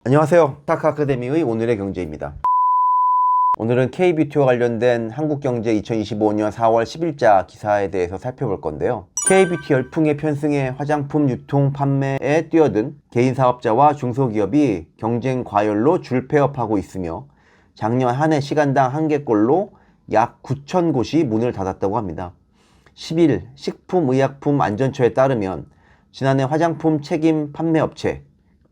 안녕하세요. 타카아카데미의 오늘의 경제입니다. 오늘은 K뷰티와 관련된 한국경제 2025년 4월 10일자 기사에 대해서 살펴볼 건데요. K뷰티 열풍의 편승에 화장품 유통 판매에 뛰어든 개인 사업자와 중소기업이 경쟁 과열로 줄 폐업하고 있으며 작년 한 해 시간당 한 개꼴로 약 9천 곳이 문을 닫았다고 합니다. 10일 식품의약품안전처에 따르면 지난해 화장품 책임 판매업체,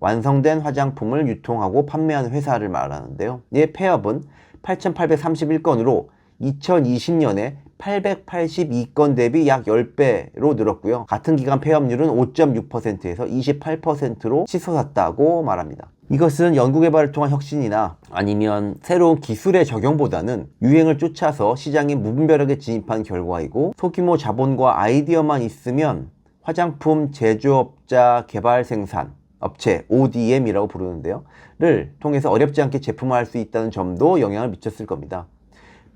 완성된 화장품을 유통하고 판매하는 회사를 말하는데요. 이의 폐업은 8,831건으로 2020년에 882건 대비 약 10배로 늘었고요. 같은 기간 폐업률은 5.6%에서 28%로 치솟았다고 말합니다. 이것은 연구개발을 통한 혁신이나 아니면 새로운 기술의 적용보다는 유행을 쫓아서 시장에 무분별하게 진입한 결과이고, 소규모 자본과 아이디어만 있으면 화장품 제조업자 개발 생산 업체 ODM이라고 부르는데요. 를 통해서 어렵지 않게 제품화할 수 있다는 점도 영향을 미쳤을 겁니다.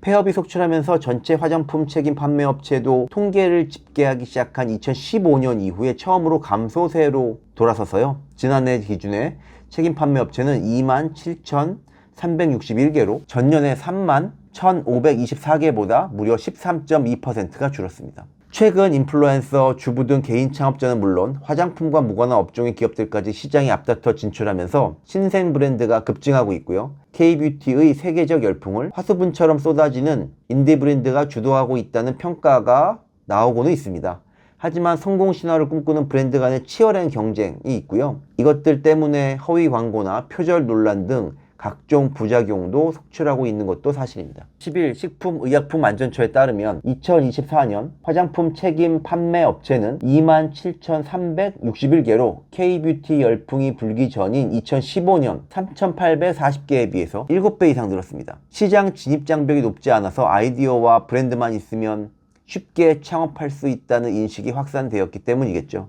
폐업이 속출하면서 전체 화장품 책임 판매업체도 통계를 집계하기 시작한 2015년 이후에 처음으로 감소세로 돌아서서요. 지난해 기준에 책임 판매업체는 27,361개로 전년에 31,524개보다 무려 13.2%가 줄었습니다. 최근 인플루엔서, 주부 등 개인 창업자는 물론 화장품과 무관한 업종의 기업들까지 시장에 앞다퉈 진출하면서 신생 브랜드가 급증하고 있고요. K뷰티의 세계적 열풍을 화수분처럼 쏟아지는 인디 브랜드가 주도하고 있다는 평가가 나오고는 있습니다. 하지만 성공 신화를 꿈꾸는 브랜드 간의 치열한 경쟁이 있고요. 이것들 때문에 허위 광고나 표절 논란 등 각종 부작용도 속출하고 있는 것도 사실입니다. 10일 식품의약품안전처에 따르면 2024년 화장품 책임 판매 업체는 27,361개로 K뷰티 열풍이 불기 전인 2015년 3,840개에 비해서 7배 이상 늘었습니다. 시장 진입 장벽이 높지 않아서 아이디어와 브랜드만 있으면 쉽게 창업할 수 있다는 인식이 확산되었기 때문이겠죠.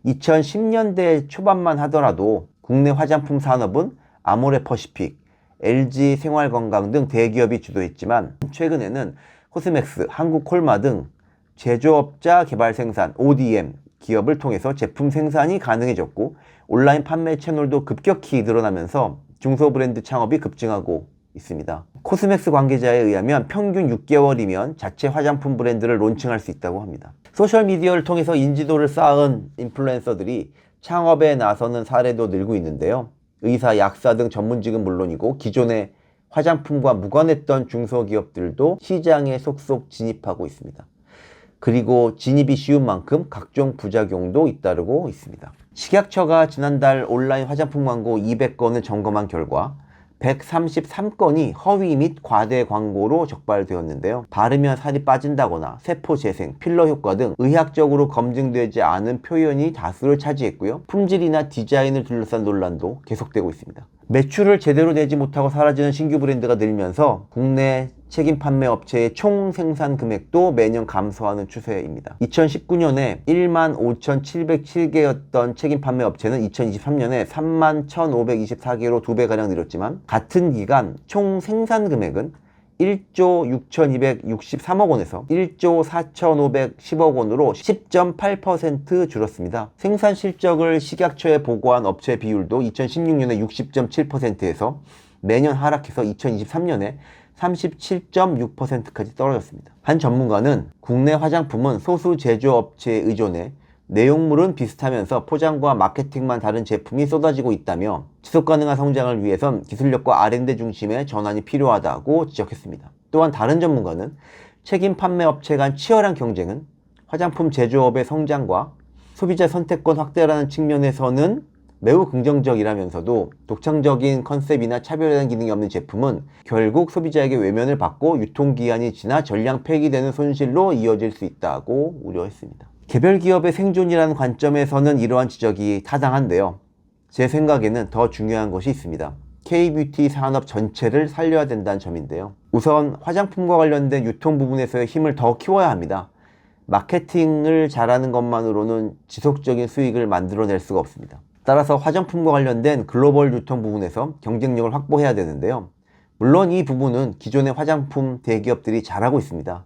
2010년대 초반만 하더라도 국내 화장품 산업은 아모레퍼시픽, LG 생활건강 등 대기업이 주도했지만 최근에는 코스맥스, 한국콜마 등 제조업자 개발 생산 ODM 기업을 통해서 제품 생산이 가능해졌고, 온라인 판매 채널도 급격히 늘어나면서 중소브랜드 창업이 급증하고 있습니다. 코스맥스 관계자에 의하면 평균 6개월이면 자체 화장품 브랜드를 론칭할 수 있다고 합니다. 소셜미디어를 통해서 인지도를 쌓은 인플루엔서들이 창업에 나서는 사례도 늘고 있는데요. 의사, 약사 등 전문직은 물론이고 기존의 화장품과 무관했던 중소기업들도 시장에 속속 진입하고 있습니다. 그리고 진입이 쉬운 만큼 각종 부작용도 잇따르고 있습니다. 식약처가 지난달 온라인 화장품 광고 200건을 점검한 결과 133건이 허위 및 과대 광고로 적발되었는데요. 바르면 살이 빠진다거나 세포 재생, 필러 효과 등 의학적으로 검증되지 않은 표현이 다수를 차지했고요. 품질이나 디자인을 둘러싼 논란도 계속되고 있습니다. 매출을 제대로 내지 못하고 사라지는 신규 브랜드가 늘면서 국내 책임 판매 업체의 총 생산 금액도 매년 감소하는 추세입니다. 2019년에 15,707개였던 책임 판매 업체는 2023년에 31,524개로 2배가량 늘었지만 같은 기간 총 생산 금액은 1조 6,263억 원에서 1조 4,510억 원으로 10.8% 줄었습니다. 생산 실적을 식약처에 보고한 업체 비율도 2016년에 60.7%에서 매년 하락해서 2023년에 37.6%까지 떨어졌습니다. 한 전문가는 국내 화장품은 소수 제조업체에 의존해 내용물은 비슷하면서 포장과 마케팅만 다른 제품이 쏟아지고 있다며 지속가능한 성장을 위해선 기술력과 R&D 중심의 전환이 필요하다고 지적했습니다. 또한 다른 전문가는 책임 판매업체 간 치열한 경쟁은 화장품 제조업의 성장과 소비자 선택권 확대라는 측면에서는 매우 긍정적이라면서도 독창적인 컨셉이나 차별화된 기능이 없는 제품은 결국 소비자에게 외면을 받고 유통기한이 지나 전량 폐기되는 손실로 이어질 수 있다고 우려했습니다. 개별 기업의 생존이라는 관점에서는 이러한 지적이 타당한데요. 제 생각에는 더 중요한 것이 있습니다. K뷰티 산업 전체를 살려야 된다는 점인데요. 우선 화장품과 관련된 유통 부분에서의 힘을 더 키워야 합니다. 마케팅을 잘하는 것만으로는 지속적인 수익을 만들어낼 수가 없습니다. 따라서 화장품과 관련된 글로벌 유통 부분에서 경쟁력을 확보해야 되는데요. 물론 이 부분은 기존의 화장품 대기업들이 잘하고 있습니다.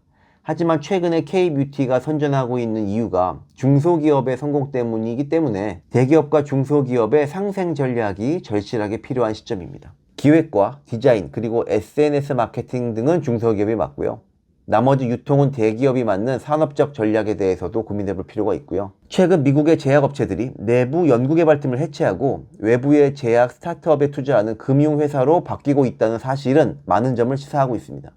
하지만 최근에 K-뷰티가 선전하고 있는 이유가 중소기업의 성공 때문이기 때문에 대기업과 중소기업의 상생 전략이 절실하게 필요한 시점입니다. 기획과 디자인 그리고 SNS 마케팅 등은 중소기업이 맡고요. 나머지 유통은 대기업이 맡는 산업적 전략에 대해서도 고민해 볼 필요가 있고요. 최근 미국의 제약업체들이 내부 연구개발팀을 해체하고 외부의 제약 스타트업에 투자하는 금융회사로 바뀌고 있다는 사실은 많은 점을 시사하고 있습니다.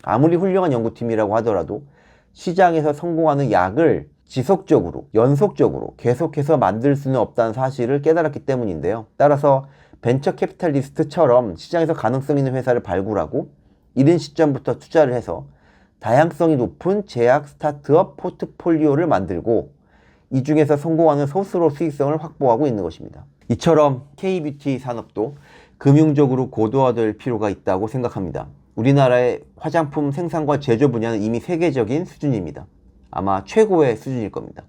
아무리 훌륭한 연구팀이라고 하더라도 시장에서 성공하는 약을 지속적으로, 연속적으로 계속해서 만들 수는 없다는 사실을 깨달았기 때문인데요. 따라서 벤처 캐피탈리스트처럼 시장에서 가능성 있는 회사를 발굴하고 이른 시점부터 투자를 해서 다양성이 높은 제약 스타트업 포트폴리오를 만들고 이 중에서 성공하는 소수로 수익성을 확보하고 있는 것입니다. 이처럼 K-뷰티 산업도 금융적으로 고도화될 필요가 있다고 생각합니다. 우리나라의 화장품 생산과 제조 분야는 이미 세계적인 수준입니다. 아마 최고의 수준일 겁니다.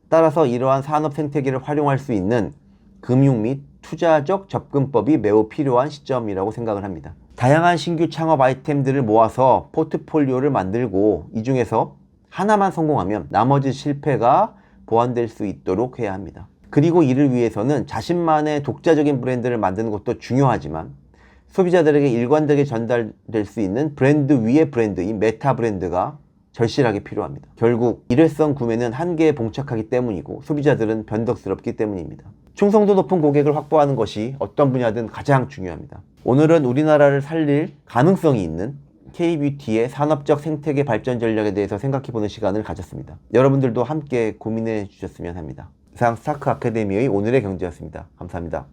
따라서 이러한 산업 생태계를 활용할 수 있는 금융 및 투자적 접근법이 매우 필요한 시점이라고 생각을 합니다. 다양한 신규 창업 아이템들을 모아서 포트폴리오를 만들고 이 중에서 하나만 성공하면 나머지 실패가 보완될 수 있도록 해야 합니다. 그리고 이를 위해서는 자신만의 독자적인 브랜드를 만드는 것도 중요하지만 소비자들에게 일관되게 전달될 수 있는 브랜드 위의 브랜드인 메타 브랜드가 절실하게 필요합니다. 결국 일회성 구매는 한계에 봉착하기 때문이고 소비자들은 변덕스럽기 때문입니다. 충성도 높은 고객을 확보하는 것이 어떤 분야든 가장 중요합니다. 오늘은 우리나라를 살릴 가능성이 있는 K-뷰티의 산업적 생태계 발전 전략에 대해서 생각해보는 시간을 가졌습니다. 여러분들도 함께 고민해 주셨으면 합니다. 이상 스타크 아카데미의 오늘의 경제였습니다. 감사합니다.